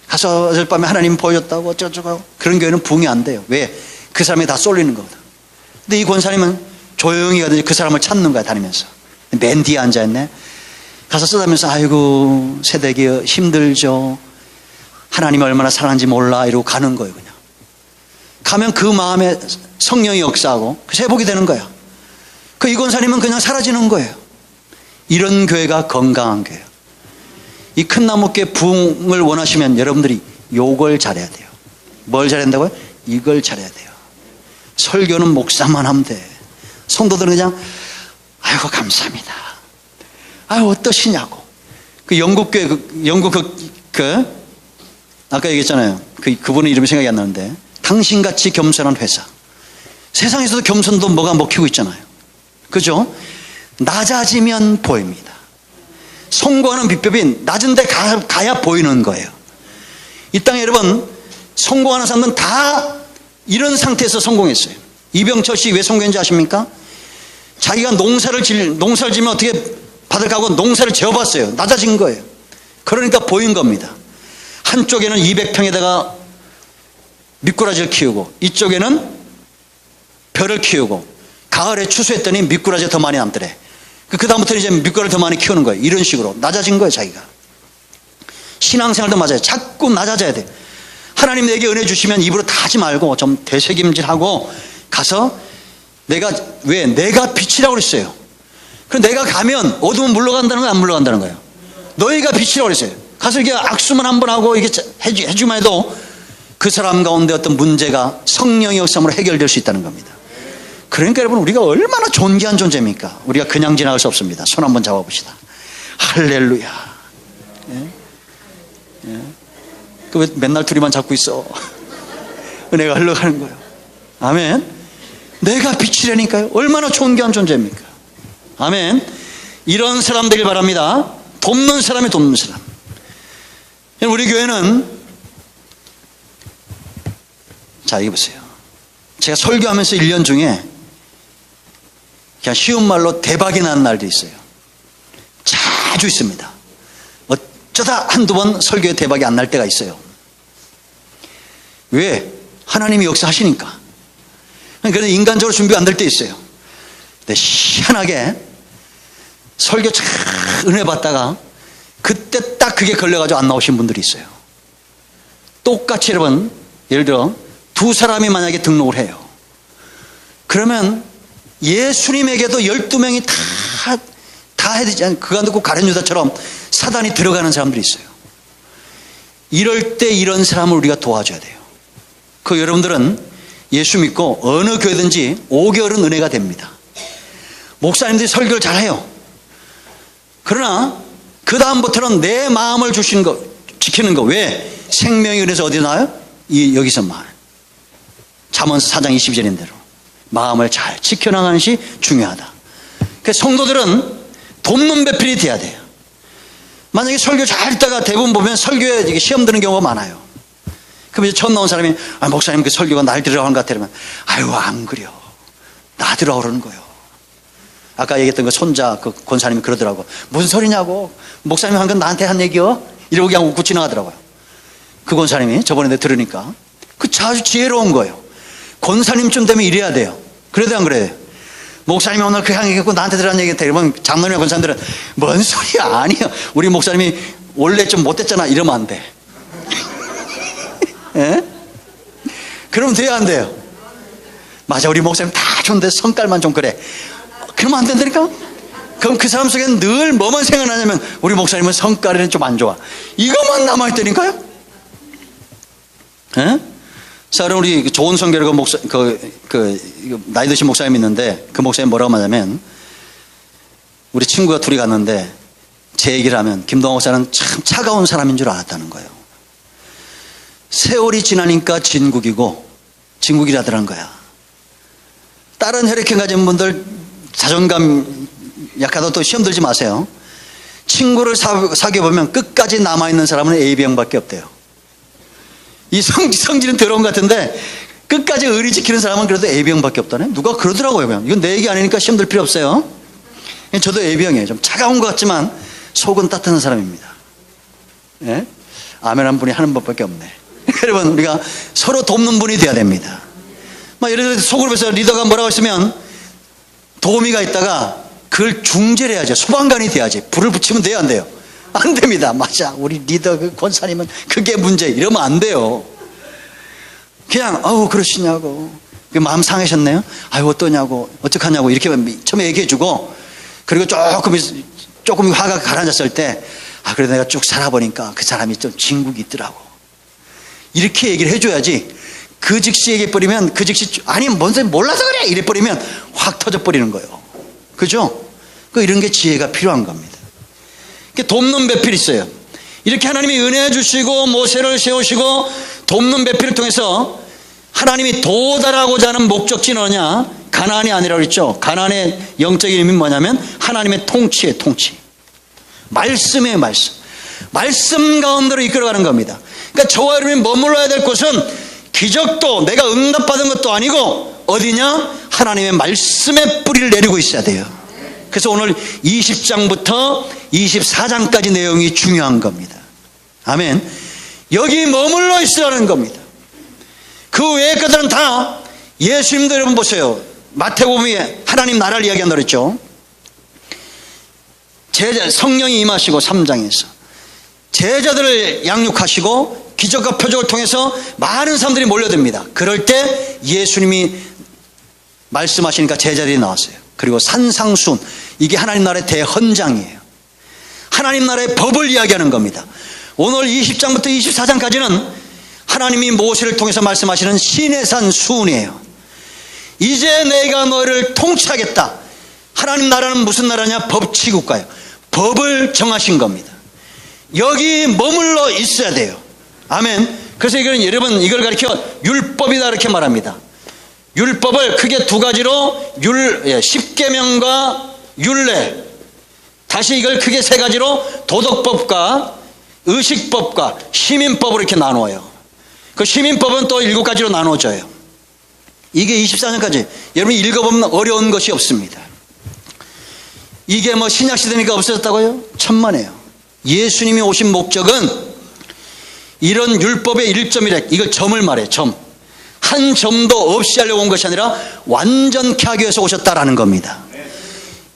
가서 어젯밤에 하나님 보여줬다고 어쩌고저쩌고. 그런 교회는 부흥이 안 돼요. 왜? 그 사람이 다 쏠리는 거거든. 근데 이 권사님은 조용히 가든지 그 사람을 찾는 거야, 다니면서. 맨 뒤에 앉아있네. 가서 쓰다면서 아이고 세대기 힘들죠. 하나님이 얼마나 사랑하는지 몰라, 이러고 가는 거예요. 그냥 가면 그 마음에 성령이 역사하고 회복이 되는 거야. 이 권사님은 그냥 사라지는 거예요. 이런 교회가 건강한 교회예요. 이 큰 나무께 부흥을 원하시면 여러분들이 요걸 잘해야 돼요. 뭘 잘해야 된다고요? 이걸 잘해야 돼요. 설교는 목사만 하면 돼. 성도들은 그냥 아이고 감사합니다, 아유 어떠시냐고. 영국교회 영국 아까 얘기했잖아요. 그분의 이름이 생각이 안 나는데, 당신같이 겸손한 회사. 세상에서도 겸손도 뭐가 먹히고 있잖아요. 그죠? 낮아지면 보입니다. 성공하는 비법이 낮은 데 가야 보이는 거예요. 이 땅에 여러분 성공하는 사람들은 다 이런 상태에서 성공했어요. 이병철 씨 왜 성공했는지 아십니까? 자기가 농사를 지면 어떻게 받을까 하고 농사를 지어봤어요. 낮아진 거예요. 그러니까 보인 겁니다. 한쪽에는 200평에다가 미꾸라지를 키우고 이쪽에는 벼를 키우고 가을에 추수했더니 미꾸라지가 더 많이 남더래. 그 다음부터는 이제 미꾸라지를 더 많이 키우는 거예요. 이런 식으로 낮아진 거예요. 자기가. 신앙생활도 맞아요. 자꾸 낮아져야 돼요. 하나님 내게 은혜 주시면 입으로 다 하지 말고 좀 되새김질하고 가서 내가 빛이라고 그랬어요. 그럼 내가 가면 어둠은 물러간다는 거예요, 안 물러간다는 거예요? 너희가 빛이라고 그랬어요. 가서 이게 악수만 한번 하고 이게 해주기만 해도 그 사람 가운데 어떤 문제가 성령의 역사로 해결될 수 있다는 겁니다. 그러니까 여러분, 우리가 얼마나 존귀한 존재입니까? 우리가 그냥 지나갈 수 없습니다. 손 한번 잡아봅시다. 할렐루야. 예? 예? 그 왜 맨날 둘이만 잡고 있어? 은혜가 흘러가는 거예요. 아멘. 내가 빛이라니까요. 얼마나 존귀한 존재입니까? 아멘. 이런 사람 되길 바랍니다. 돕는 사람이 돕는 사람. 우리 교회는, 자, 이거 보세요. 제가 설교하면서 1년 중에 그냥 쉬운 말로 대박이 난 날도 있어요. 자주 있습니다. 어쩌다 한두 번 설교에 대박이 안 날 때가 있어요. 왜? 하나님이 역사하시니까. 그래서 인간적으로 준비가 안 될 때 있어요. 근데 희한하게 설교 참 은혜 받다가 그때 딱 그게 걸려가지고 안 나오신 분들이 있어요. 똑같이 여러분, 예를 들어 두 사람이 만약에 등록을 해요. 그러면 예수님에게도 12명이 다 해야 되지 않아요? 그가 듣고 가룟 유다처럼 사단이 들어가는 사람들이 있어요. 이럴 때 이런 사람을 우리가 도와줘야 돼요. 그 여러분들은 예수 믿고 어느 교회든지 5개월은 은혜가 됩니다. 목사님들이 설교를 잘해요. 그러나 그 다음부터는 내 마음을 주시는 거, 지키는 거. 왜? 생명이 그래서 어디 나와요? 여기서 말. 잠언서 4장 22절인 대로 마음을 잘 지켜나가는 것이 중요하다. 그래서 성도들은 돕는 배필이 돼야 돼요. 만약에 설교 잘 듣다가 대부분 보면 설교에 시험 드는 경우가 많아요. 그럼 이제 처음 나온 사람이, 목사님 그 설교가 날 들으라고 하는 것 같아. 그러면, 아유, 안 그려. 나 들으라고 그러는 거예요. 아까 얘기했던 그 손자, 그 권사님이 그러더라고. 무슨 소리냐고. 목사님 한 건 나한테 한 얘기요? 이러고 그냥 웃고 지나가더라고요. 그 권사님이 저번에 내가 들으니까. 그 아주 지혜로운 거예요. 권사님쯤 되면 이래야 돼요. 그래도 안 그래요? 목사님이 오늘 그 향 얘기했고 나한테 들으라는 얘기 들으면 장로님과 권사님들은 뭔 소리야? 아니요. 우리 목사님이 원래 좀 못됐잖아. 이러면 안 돼. 예? 그럼 돼야 안 돼요? 맞아, 우리 목사님 다 좋은데 성깔만 좀 그래. 그러면 안 된다니까? 그럼 그 사람 속에는 늘 뭐만 생각나냐면 우리 목사님은 성깔이 좀 안 좋아. 이것만 남아있다니까요? 예? 자, 그럼 우리 좋은 성결 나이 드신 목사님이 있는데 그 목사님 뭐라고 하냐면, 우리 친구가 둘이 갔는데 제 얘기를 하면 김동호 목사는 참 차가운 사람인 줄 알았다는 거예요. 세월이 지나니까 진국이라더라는 거야. 다른 혈액형 가진 분들 자존감 약하다고 시험 들지 마세요. 친구를 사귀어보면 끝까지 남아있는 사람은 AB형밖에 없대요. 이 성질은 더러운 것 같은데 끝까지 의리 지키는 사람은 그래도 AB형밖에 없다네. 누가 그러더라고요. 그냥. 이건 내 얘기 아니니까 시험 들 필요 없어요. 저도 AB형이에요. 좀 차가운 것 같지만 속은 따뜻한 사람입니다. 예? 아멘 한 분이 하는 법밖에 없네. 여러분, 우리가 서로 돕는 분이 돼야 됩니다. 예를 들어 속으로 해서 리더가 뭐라고 했으면 도우미가 있다가 그걸 중재를 해야죠. 소방관이 돼야지. 불을 붙이면 돼요, 안 돼요? 안 됩니다. 맞아, 우리 리더 그 권사님은 그게 문제. 이러면 안 돼요. 그냥 그러시냐고, 마음 상하셨네요. 아유, 어떠냐고, 어떡하냐고 이렇게 처음에 얘기해주고, 그리고 조금 화가 가라앉았을 때, 그래도 내가 쭉 살아보니까 그 사람이 좀 진국이 있더라고. 이렇게 얘기를 해줘야지. 그 즉시 얘기해버리면 그 즉시 뭔 소리 몰라서 그래 이래버리면 확 터져버리는 거예요. 그죠? 이런 게 지혜가 필요한 겁니다. 돕는 배필이 있어요. 이렇게 하나님이 은혜 주시고 모세를 세우시고 돕는 배필을 통해서 하나님이 도달하고자 하는 목적지는 뭐냐? 가나안이 아니라고 그랬죠. 가나안의 영적인 의미는 뭐냐면 하나님의 통치예요. 통치. 말씀이에요. 말씀 가운데로 이끌어가는 겁니다. 그러니까 저와 여러분이 머물러야 될 곳은 기적도 내가 응답받은 것도 아니고 어디냐? 하나님의 말씀의 뿌리를 내리고 있어야 돼요. 그래서 오늘 20장부터 24장까지 내용이 중요한 겁니다. 아멘. 여기 머물러 있으라는 겁니다. 그 외의 것들은 다 예수님도 여러분 보세요. 마태복음에 하나님 나라를 이야기한다고 그랬죠. 성령이 임하시고 3장에서 제자들을 양육하시고 기적과 표적을 통해서 많은 사람들이 몰려듭니다. 그럴 때 예수님이 말씀하시니까 제자들이 나왔어요. 그리고 산상순, 이게 하나님 나라의 대헌장이에요. 하나님 나라의 법을 이야기하는 겁니다. 오늘 20장부터 24장까지는 하나님이 모세를 통해서 말씀하시는 시내산 수훈이에요. 이제 내가 너희를 통치하겠다. 하나님 나라는 무슨 나라냐? 법치국가예요. 법을 정하신 겁니다. 여기 머물러 있어야 돼요. 아멘. 그래서 이거는 여러분 이걸 가리켜 율법이다 이렇게 말합니다. 율법을 크게 두 가지로 십계명과 율례, 다시 이걸 크게 세 가지로 도덕법과 의식법과 시민법으로 이렇게 나누어요. 그 시민법은 또 7가지로 나누어져요. 이게 24년까지 여러분이 읽어보면 어려운 것이 없습니다. 이게 뭐 신약시대니까 없어졌다고요? 천만에요. 예수님이 오신 목적은 이런 율법의 1점이래. 이걸 점을 말해. 점. 한 점도 없이 하려고 온 것이 아니라 완전케 하기 위해서 오셨다라는 겁니다.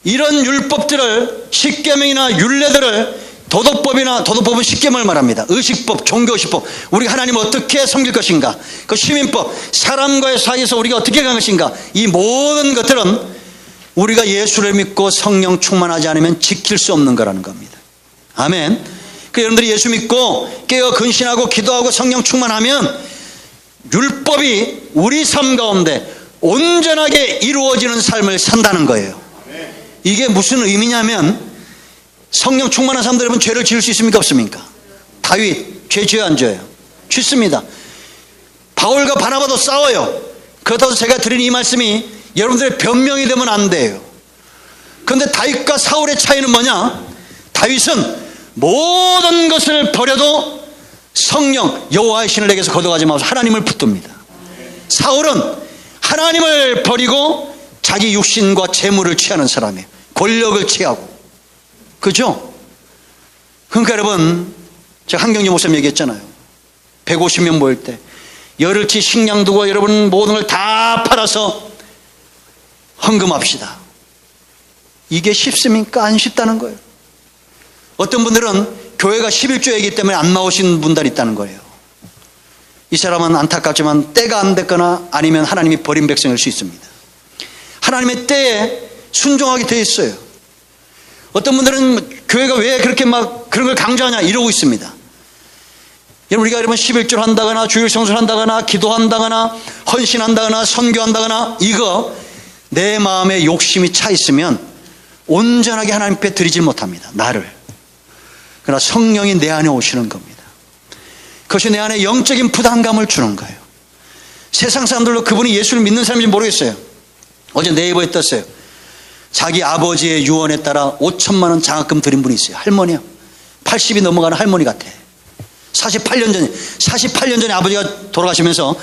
이런 율법들을, 십계명이나 율례들을, 도덕법은 십계명을 말합니다. 의식법, 종교의식법, 우리가 하나님을 어떻게 섬길 것인가, 그 시민법, 사람과의 사이에서 우리가 어떻게 갈 것인가, 이 모든 것들은 우리가 예수를 믿고 성령 충만하지 않으면 지킬 수 없는 거라는 겁니다. 아멘. 그 여러분들이 예수 믿고 깨어 근신하고 기도하고 성령 충만하면 율법이 우리 삶 가운데 온전하게 이루어지는 삶을 산다는 거예요. 이게 무슨 의미냐면, 성령 충만한 사람들 여러분 죄를 지을 수 있습니까? 없습니까? 다윗 죄 지어요 안 지어요? 짓습니다. 바울과 바나바도 싸워요. 그렇다고 제가 드린 이 말씀이 여러분들의 변명이 되면 안 돼요. 그런데 다윗과 사울의 차이는 뭐냐? 다윗은 모든 것을 버려도 성령 여호와의 신을 내게서 거둬가지 마서 하나님을 붙듭니다. 사울은 하나님을 버리고 자기 육신과 재물을 취하는 사람이에요. 권력을 취하고. 그죠? 그러니까 여러분, 제가 한경재 목사님 얘기했잖아요. 150명 모일 때 열흘치 식량 두고 여러분 모든 걸 다 팔아서 헌금합시다. 이게 쉽습니까? 안 쉽다는 거예요. 어떤 분들은 교회가 11조이기 때문에 안 나오신 분들이 있다는 거예요. 이 사람은 안타깝지만 때가 안 됐거나 아니면 하나님이 버린 백성일 수 있습니다. 하나님의 때에 순종하게 돼 있어요. 어떤 분들은 교회가 왜 그렇게 막 그런 걸 강조하냐 이러고 있습니다. 우리가 여러분 11조를 한다거나 주일 성수를 한다거나 기도한다거나 헌신한다거나 선교한다거나 이거 내 마음에 욕심이 차 있으면 온전하게 하나님 앞에 드리질 못합니다. 나를. 그러나 성령이 내 안에 오시는 겁니다. 그것이 내 안에 영적인 부담감을 주는 거예요. 세상 사람들도 그분이 예수를 믿는 사람인지 모르겠어요. 어제 네이버에 떴어요. 자기 아버지의 유언에 따라 5천만 원 장학금 드린 분이 있어요. 할머니요. 80이 넘어가는 할머니 같아. 48년 전에 아버지가 돌아가시면서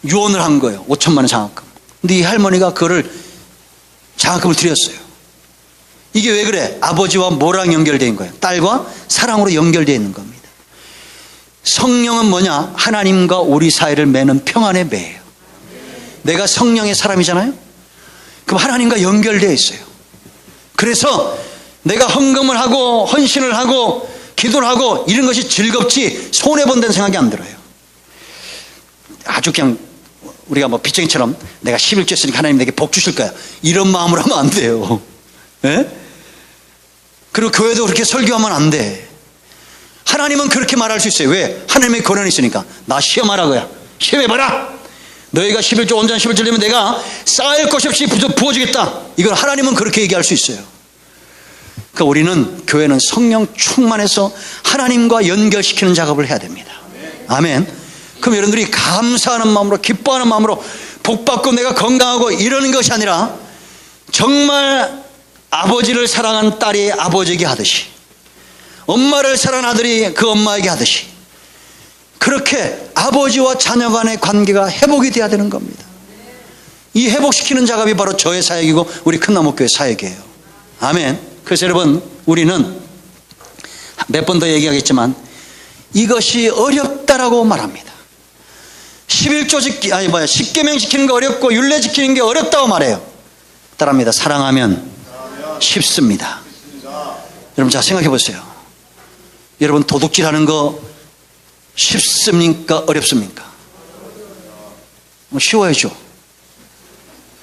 유언을 한 거예요. 5천만 원 장학금. 근데 이 할머니가 그거를 장학금을 드렸어요. 이게 왜 그래? 아버지와 뭐랑 연결되어 있는 거예요? 딸과 사랑으로 연결되어 있는 겁니다. 성령은 뭐냐? 하나님과 우리 사이를 매는 평안의 매예요. 내가 성령의 사람이잖아요. 그럼 하나님과 연결되어 있어요. 그래서 내가 헌금을 하고 헌신을 하고 기도를 하고 이런 것이 즐겁지 손해본다는 생각이 안 들어요. 아주 그냥 우리가 뭐 빚쟁이처럼 내가 11조 했으니까 하나님 내게 복 주실 거야 이런 마음으로 하면 안 돼요. 네? 그리고 교회도 그렇게 설교하면 안 돼. 하나님은 그렇게 말할 수 있어요. 왜? 하나님의 권한이 있으니까. 나 시험하라고야. 시험해봐라. 너희가 11조 온전한 11조 되면 내가 쌓일 것이 없이 부어주겠다. 이걸 하나님은 그렇게 얘기할 수 있어요. 그러니까 우리는 교회는 성령 충만해서 하나님과 연결시키는 작업을 해야 됩니다. 아멘. 그럼 여러분들이 감사하는 마음으로 기뻐하는 마음으로 복받고 내가 건강하고 이러는 것이 아니라 정말 아버지를 사랑한 딸이 아버지에게 하듯이 엄마를 사랑한 아들이 그 엄마에게 하듯이 그렇게 아버지와 자녀 간의 관계가 회복이 돼야 되는 겁니다. 이 회복시키는 작업이 바로 저의 사역이고 우리 큰나무교회 사역이에요. 아멘. 그래서 여러분 우리는 몇 번 더 얘기하겠지만 이것이 어렵다라고 말합니다. 10계명 지키는 게 어렵고 율례 지키는 게 어렵다고 말해요. 따라합니다. 사랑하면 쉽습니다. 여러분 자 생각해 보세요. 여러분 도둑질하는 거 쉽습니까? 어렵습니까? 쉬워야죠.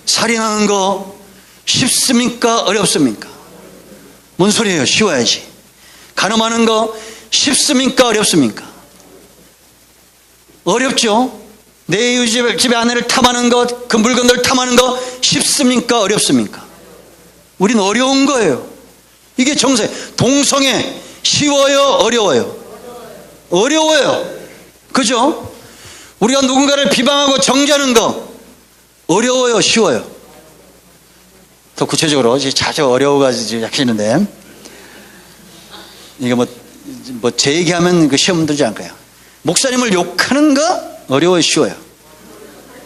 살인하는 거 쉽습니까? 어렵습니까? 뭔 소리예요? 쉬워야지. 간음하는 거 쉽습니까? 어렵습니까? 어렵죠. 내 이웃 집의 아내를 탐하는 것, 그 물건들을 탐하는 거 쉽습니까? 어렵습니까? 우린 어려운 거예요. 이게 정세. 동성애 쉬워요? 어려워요? 어려워요. 그죠? 우리가 누군가를 비방하고 정죄하는 거 어려워요? 쉬워요? 더 구체적으로 자주 어려워가지고 약해지는데, 이게 제 얘기하면 그 시험 들지 않을 거예요. 목사님을 욕하는 거 어려워요? 쉬워요?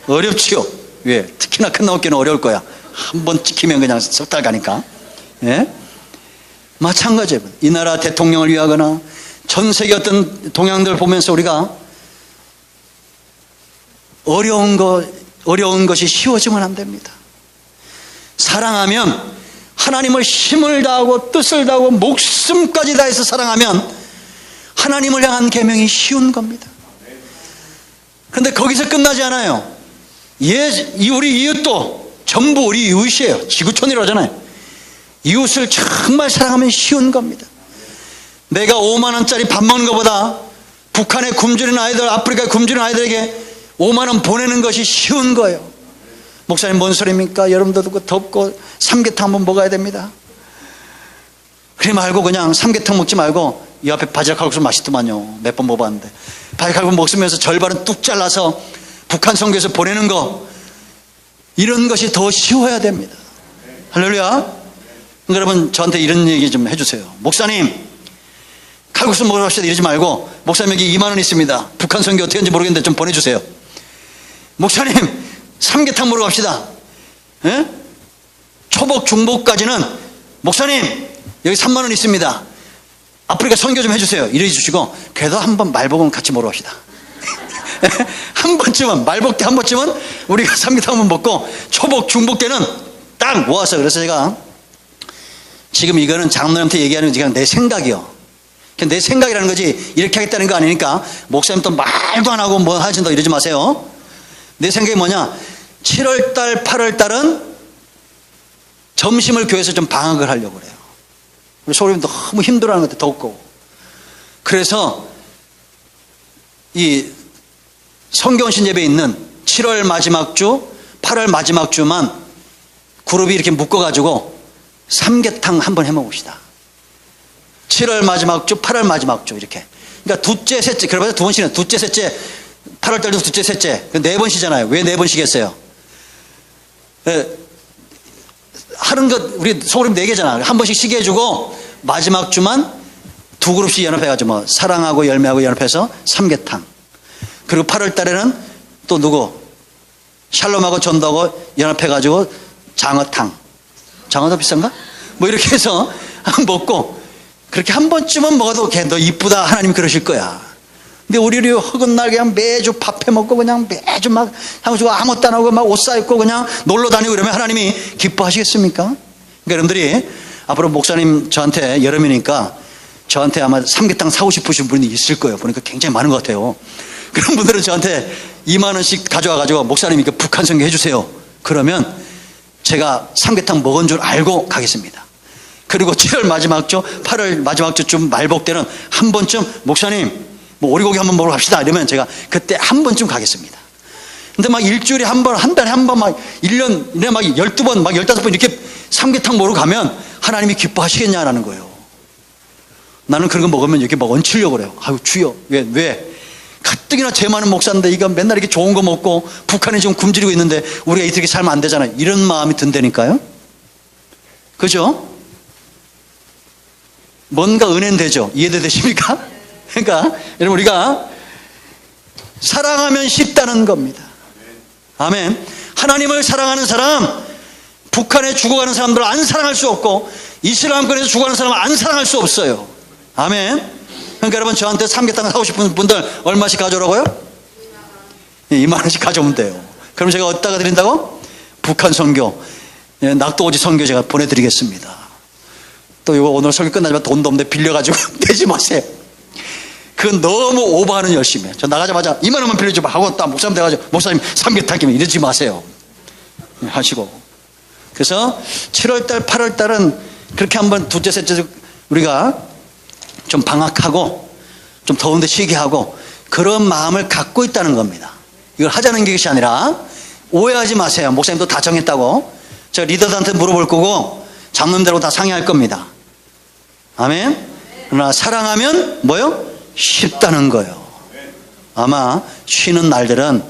어렵지요. 왜? 특히나 큰 나옵기는 어려울 거야. 한번 찍히면 그냥 석 달 가니까. 예? 마찬가지예요. 이 나라 대통령을 위하거나 전 세계 어떤 동향들 보면서 우리가 어려운 것이 쉬워지면 안 됩니다. 사랑하면, 하나님을 힘을 다하고 뜻을 다하고 목숨까지 다해서 사랑하면 하나님을 향한 계명이 쉬운 겁니다. 그런데 거기서 끝나지 않아요. 우리 이웃도 전부 우리 이웃이에요. 지구촌이라고 하잖아요. 이웃을 정말 사랑하면 쉬운 겁니다. 내가 5만 원짜리 밥 먹는 것보다 북한에 굶주린 아이들, 아프리카에 굶주린 아이들에게 5만 원 보내는 것이 쉬운 거예요. 목사님 뭔 소리입니까? 여름도 덥고 삼계탕 한번 먹어야 됩니다. 그래 말고 그냥 삼계탕 먹지 말고 이 앞에 바지락 칼국수 맛있더만요. 몇 번 먹어봤는데 바지락 칼국수 먹으면서 절반은 뚝 잘라서 북한 선교에서 보내는 거, 이런 것이 더 쉬워야 됩니다. 할렐루야. 여러분 저한테 이런 얘기 좀 해주세요. 목사님 칼국수 먹으러 갑시다 이러지 말고, 목사님 여기 2만 원 있습니다. 북한 선교 어떻게 하는지 모르겠는데 좀 보내주세요. 목사님 삼계탕 먹으러 갑시다. 예? 초복 중복까지는 목사님 여기 3만 원 있습니다. 아프리카 선교 좀 해주세요. 이래 주시고, 그래도 한번 말복은 같이 먹으러 갑시다. 한 번쯤은, 말복 때 한 번쯤은 우리가 삼계탕 한번 먹고 초복 중복 때는 딱 모아서. 그래서 제가 지금 이거는 장로님한테 얘기하는 건 그냥 내 생각이요. 내 생각이라는 거지 이렇게 하겠다는 거 아니니까 목사님 또 말도 안 하고 뭐 하신다 이러지 마세요. 내 생각이 뭐냐, 7월달 8월달은 점심을 교회에서 좀 방학을 하려고 그래요. 우리 소울님 너무 힘들어하는 것 같아. 덥고. 그래서 이 성경신 예배에 있는 7월 마지막 주 8월 마지막 주만 그룹이 이렇게 묶어가지고 삼계탕 한번 해먹읍시다. 7월 마지막 주 8월 마지막 주 이렇게. 그러니까 둘째 셋째, 그래봐서 두 번씩은 둘째 셋째, 8월달도 둘째 셋째, 네 번 쉬잖아요. 왜 네 번 쉬겠어요? 하는 것 우리 소그룹 4개잖아. 한 번씩 쉬게 해주고 마지막 주만 두 그룹씩 연합해가지고 뭐 사랑하고 열매하고 연합해서 삼계탕. 그리고 8월달에는 또 누구? 샬롬하고 전도하고 연합해가지고 장어탕. 장어도 비싼가? 뭐 이렇게 해서 먹고, 그렇게 한 번쯤은 먹어도 걔 너 이쁘다 하나님 그러실 거야. 근데 우리를 허근날 그냥 매주 밥 해먹고 그냥 매주 막 하고 아무것도 안 하고 막 옷 사입고 그냥 놀러 다니고 이러면 하나님이 기뻐하시겠습니까? 그러니까 여러분들이 앞으로 목사님 저한테 여름이니까 저한테 아마 삼계탕 사고 싶으신 분이 있을 거예요. 보니까 굉장히 많은 것 같아요. 그런 분들은 저한테 2만 원씩 가져와가지고 목사님 이렇게 북한 선교 해주세요. 그러면 제가 삼계탕 먹은 줄 알고 가겠습니다. 그리고 7월 마지막 주 8월 마지막 주쯤 말복 때는 한 번쯤 목사님 뭐 오리고기 한번 먹으러 갑시다 이러면 제가 그때 한 번쯤 가겠습니다. 근데 막 일주일에 한 번, 한 달에 한 번, 막 1년에 막 12번, 막 15번 이렇게 삼계탕 먹으러 가면 하나님이 기뻐하시겠냐라는 거예요. 나는 그런 거 먹으면 이렇게 막 얹히려고 그래요. 아유 주여, 왜? 가뜩이나 죄 많은 목사인데 이거 맨날 이렇게 좋은 거 먹고 북한에 지금 굶주리고 있는데 우리가 이렇게 살면 안 되잖아요. 이런 마음이 든다니까요. 그죠? 뭔가 은혜는 되죠. 이해되십니까? 그러니까 여러분 우리가 사랑하면 쉽다는 겁니다. 아멘. 하나님을 사랑하는 사람, 북한에 죽어가는 사람들을 안 사랑할 수 없고 이슬람권에서 죽어가는 사람을 안 사랑할 수 없어요. 아멘. 그러니까 여러분 저한테 삼계탕 사고 싶은 분들 얼마씩 가져오라고요? 2만 원씩 가져오면 돼요. 그럼 제가 어디다가 드린다고? 북한 선교, 낙도오지 선교 제가 보내드리겠습니다. 또 이거 오늘 설교 끝나지만 돈도 없는데 빌려가지고 내지 마세요. 그건 너무 오버하는 열심이에요. 저 나가자마자 2만 원만 빌려줘 하고 딱 목사님 돼가지고 목사님 삼계탕 끼면 이러지 마세요 하시고. 그래서 7월달 8월달은 그렇게 한번 둘째, 셋째 우리가 좀 방학하고 좀 더운데 쉬게 하고 그런 마음을 갖고 있다는 겁니다. 이걸 하자는 것이 아니라 오해하지 마세요. 목사님도 다 정했다고. 제가 리더들한테 물어볼 거고 장로님들하고 다 상의할 겁니다. 아멘. 그러나 사랑하면 뭐요? 쉽다는 거예요. 아마 쉬는 날들은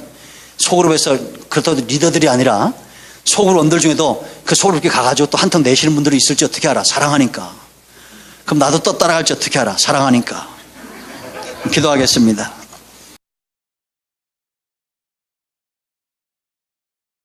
소그룹에서 그렇다고 리더들이 아니라 소그룹원들 중에도 그 소그룹에 가가지고 또 한턱 내시는 분들이 있을지 어떻게 알아? 사랑하니까. 그럼 나도 또 따라갈지 어떻게 알아? 사랑하니까. 기도하겠습니다.